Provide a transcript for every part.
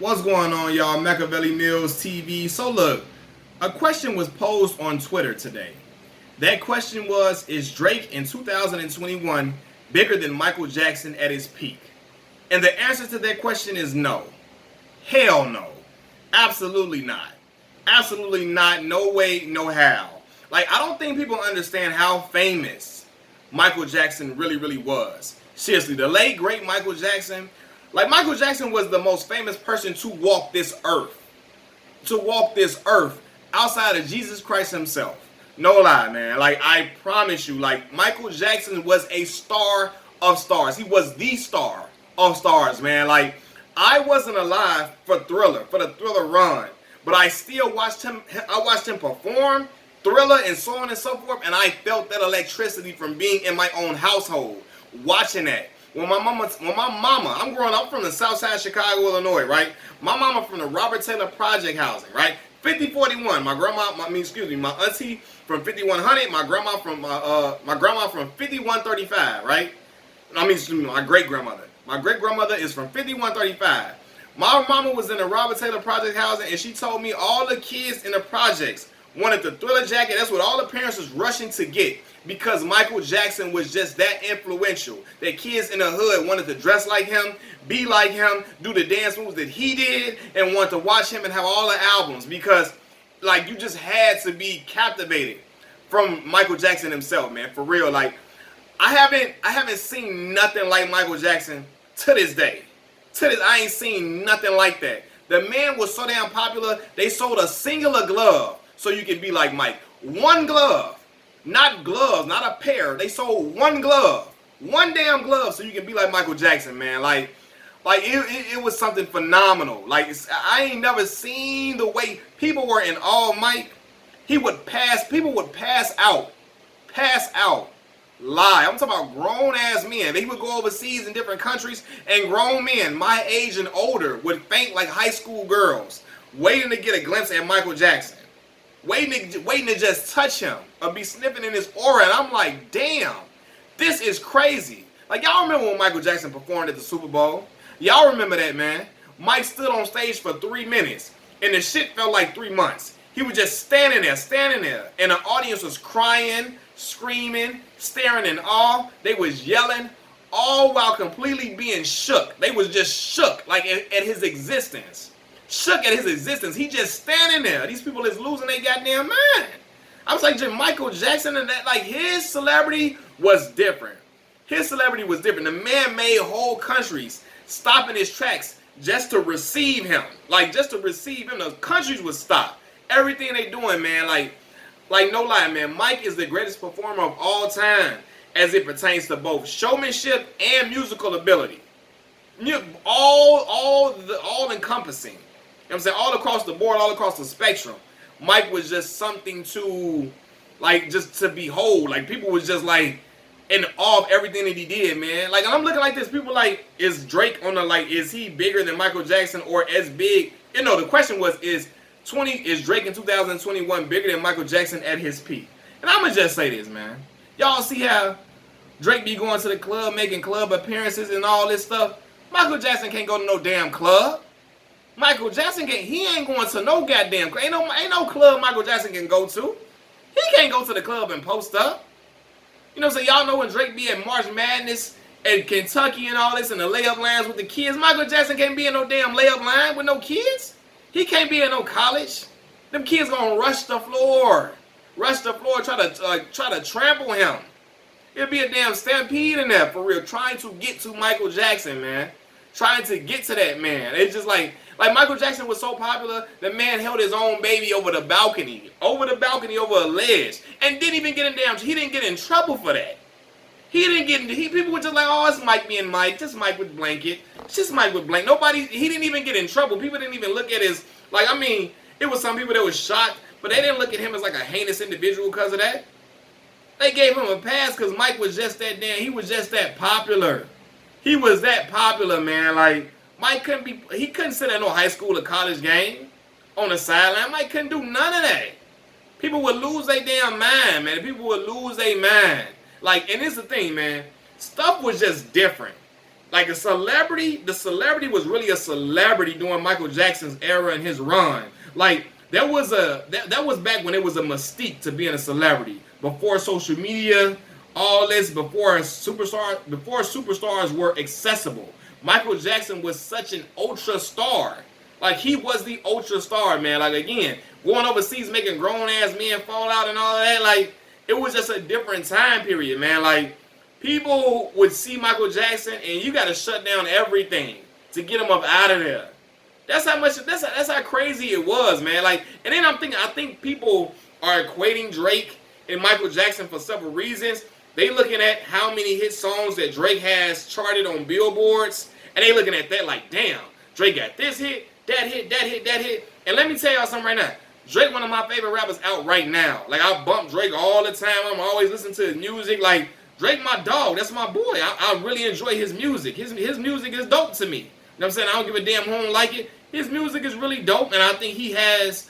What's going on, y'all? Machiavelli Mills TV. So look, a question was posed on Twitter today. That question was, is Drake in 2021 bigger than Michael Jackson at his peak? And the answer to that question is no. Hell no. Absolutely not. Absolutely not. No way, no how. Like, I don't think people understand how famous Michael Jackson really was. Seriously, the late, great Michael Jackson, like Michael Jackson was the most famous person to walk this earth. To walk this earth outside of Jesus Christ himself. No lie, man. Like, I promise you, like, Michael Jackson was a star of stars. He was the star of stars, man. Like, I wasn't alive for Thriller, for the Thriller run. But I still watched him. I watched him perform Thriller and so on and so forth. And I felt that electricity from being in my own household, watching that. When my mama, I'm growing up from the south side of Chicago, Illinois, right? My mama from the Robert Taylor Project housing, right? 5041. My auntie from 5100. My grandma from 5135, right? My great grandmother. My great grandmother is from 5135. My mama was in the Robert Taylor Project housing, and she told me all the kids in the projects wanted the Thriller jacket. That's what all the parents was rushing to get, because Michael Jackson was just that influential. That kids in the hood wanted to dress like him, be like him, do the dance moves that he did, and want to watch him and have all the albums, because like you just had to be captivated from Michael Jackson himself, man. For real. Like, I haven't seen nothing like Michael Jackson to this day. I ain't seen nothing like that. The man was so damn popular, they sold a singular glove so you can be like Mike. One glove. Not gloves, not a pair. They sold one glove. One damn glove so you can be like Michael Jackson, man. Like it was something phenomenal. Like, I ain't never seen the way people were in awe of Mike. People would pass out. Lie. I'm talking about grown ass men. They would go overseas in different countries, and grown men, my age and older, would faint like high school girls, waiting to get a glimpse at Michael Jackson. Waiting to just touch him or be sniffing in his aura. And I'm like, damn, this is crazy. Like, y'all remember when Michael Jackson performed at the Super Bowl? Y'all remember that, man? Mike stood on stage for 3 minutes, and the shit felt like 3 months. He was just standing there, and the audience was crying, screaming, staring in awe. They was yelling, all while completely being shook. They was just shook, like at his existence. Shook at his existence. He just standing there. These people is losing their goddamn mind. I was like, Michael Jackson, and that, like, his celebrity was different. The man made whole countries stop in his tracks just to receive him. Like, just to receive him. The countries would stop. Everything they doing, man. Like no lie, man. Mike is the greatest performer of all time as it pertains to both showmanship and musical ability. All encompassing. You know what I'm saying? All across the board, all across the spectrum. Mike was just something to, like, just to behold. Like, people was just, like, in awe of everything that he did, man. Like, and I'm looking like this. People like, is Drake on the, like, is he bigger than Michael Jackson or as big? You know, the question was, is Drake in 2021 bigger than Michael Jackson at his peak? And I'm going to just say this, man. Y'all see how Drake be going to the club, making club appearances and all this stuff? Michael Jackson can't go to no damn club. Michael Jackson he ain't going to no goddamn club. Ain't no club Michael Jackson can go to. He can't go to the club and post up. You know what I'm saying? Y'all know when Drake be at March Madness at Kentucky and all this and the layup lines with the kids. Michael Jackson can't be in no damn layup line with no kids. He can't be in no college. Them kids gonna rush the floor, try to trample him. It'll be a damn stampede in there, for real, trying to get to Michael Jackson, man. Trying to get to that man. It's just like Michael Jackson was so popular, the man held his own baby over the balcony, over a ledge, and didn't even get in he didn't get in trouble for that. People were just like, oh, it's Mike being Mike, just Mike with blanket, it's just Mike with blanket. He didn't even get in trouble. People didn't even look at his, like, I mean, it was some people that was shocked, but they didn't look at him as like a heinous individual because of that. They gave him a pass because Mike was just that damn, he was just that popular. He was that popular, man. Like, Mike he couldn't sit at no high school or college game on the sideline. Mike couldn't do none of that. People would lose their damn mind, man. People would lose their mind. Like, and it's the thing, man. Stuff was just different. Like a celebrity, the celebrity was really a celebrity during Michael Jackson's era and his run. Like that was back when it was a mystique to being a celebrity. Before social media, all this, before superstars were accessible. Michael Jackson was such an ultra star. Like he was the ultra star, man. Like again, going overseas making grown ass men fall out and all of that. Like it was just a different time period, man. Like people would see Michael Jackson and you got to shut down everything to get him up out of there. That's how crazy it was, man. Like, and then I think people are equating Drake and Michael Jackson for several reasons. They looking at how many hit songs that Drake has charted on billboards, and they looking at that like, damn, Drake got this hit, that hit, that hit, that hit. And let me tell y'all something right now. Drake, one of my favorite rappers out right now. Like I bump Drake all the time. I'm always listening to his music. Like Drake, my dog. That's my boy. I really enjoy his music. His music is dope to me. You know what I'm saying? I don't give a damn who don't like it. His music is really dope, and I think he is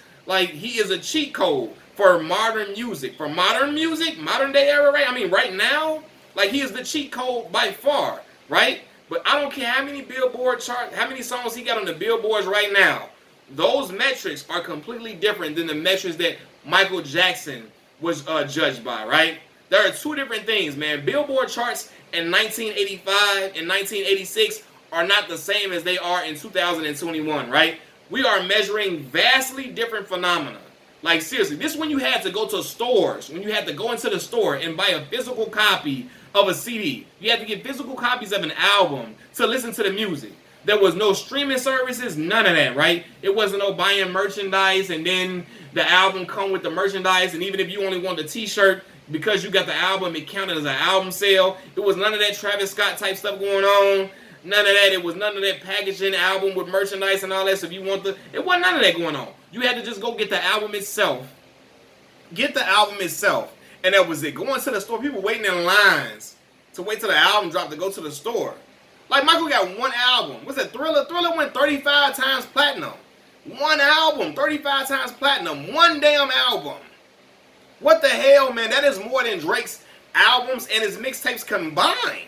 a cheat code for modern music. For modern music, modern day era, right? I mean, right now, like he is the cheat code by far, right? But I don't care how many Billboard charts, how many songs he got on the billboards right now. Those metrics are completely different than the metrics that Michael Jackson was judged by, right? There are two different things, man. Billboard charts in 1985 and 1986 are not the same as they are in 2021, right? We are measuring vastly different phenomena. Like seriously, this is when you had to go to stores, when you had to go into the store and buy a physical copy of a CD. You had to get physical copies of an album to listen to the music. There was no streaming services, none of that, right? It wasn't no buying merchandise and then the album come with the merchandise, and even if you only want the t-shirt, because you got the album, it counted as an album sale. It was none of that Travis Scott type stuff going on. None of that. It was none of that packaging album with merchandise and all that. So if you want it wasn't none of that going on. You had to just go get the album itself. Get the album itself. And that was it. Going to the store, people waiting in lines to wait till the album dropped to go to the store. Like Michael got one album. What's that? Thriller? Thriller went 35 times platinum. One album, 35 times platinum. One damn album. What the hell, man? That is more than Drake's albums and his mixtapes combined.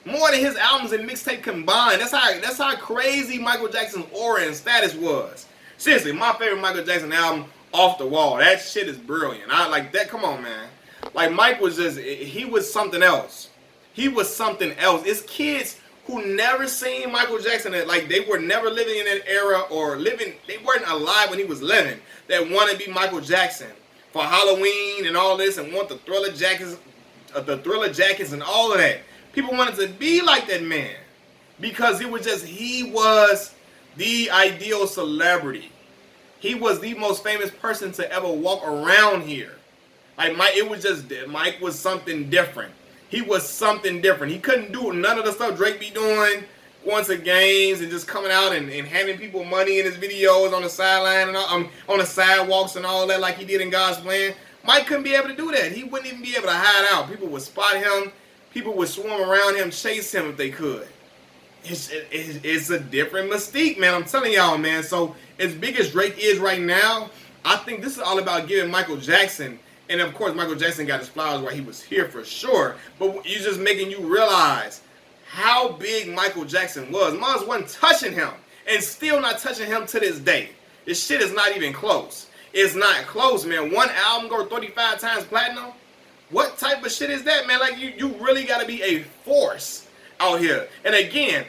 More than his albums and mixtape combined. That's how crazy Michael Jackson's aura and status was. Seriously, my favorite Michael Jackson album, Off the Wall. That shit is brilliant. I like that. Come on, man. Like Mike was he was something else. He was something else. It's kids who never seen Michael Jackson, like they were never living in that era or they weren't alive when he was living, that want to be Michael Jackson for Halloween and all this and want the Thriller jackets and all of that. People wanted to be like that man because he was the ideal celebrity. He was the most famous person to ever walk around here. Like Mike was something different. He was something different. He couldn't do none of the stuff Drake be doing, going to games and just coming out and handing people money in his videos on the sideline and on the sidewalks and all that like he did in God's Plan. Mike couldn't be able to do that. He wouldn't even be able to hide out. People would spot him. People would swarm around him, chase him if they could. It's a different mystique, man. I'm telling y'all, man. So as big as Drake is right now, I think this is all about giving Michael Jackson. And of course, Michael Jackson got his flowers while he was here for sure. But it's just making you realize how big Michael Jackson was. Mons wasn't touching him and still not touching him to this day. This shit is not even close. It's not close, man. One album go 35 times platinum. What type of shit is that, man? Like, you really got to be a force out here. And again,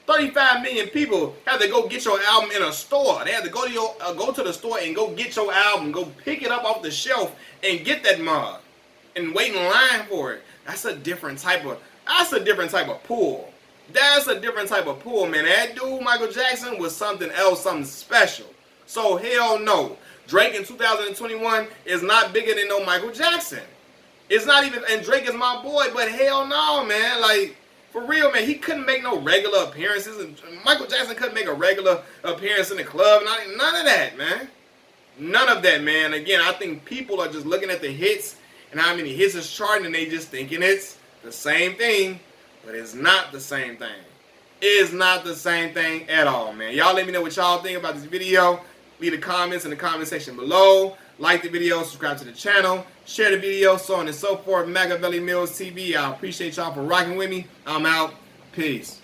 35 million people have to go get your album in a store. They have to go to the store and go get your album, go pick it up off the shelf and get that mug and wait in line for it. That's a different type of pull. That's a different type of pull, man. That dude, Michael Jackson, was something else, something special. So hell no. Drake in 2021 is not bigger than no Michael Jackson. It's not even, and Drake is my boy, but hell no, man. Like, for real, man, he couldn't make no regular appearances. And Michael Jackson couldn't make a regular appearance in the club. None of that, man. None of that, man. Again, I think people are just looking at the hits and how many hits is charting, and they just thinking it's the same thing, but it's not the same thing. It's not the same thing at all, man. Y'all let me know what y'all think about this video. Leave the comments in the comment section below. Like the video, subscribe to the channel, share the video, so on and so forth. Machiavelli Mills TV. I appreciate y'all for rocking with me. I'm out. Peace.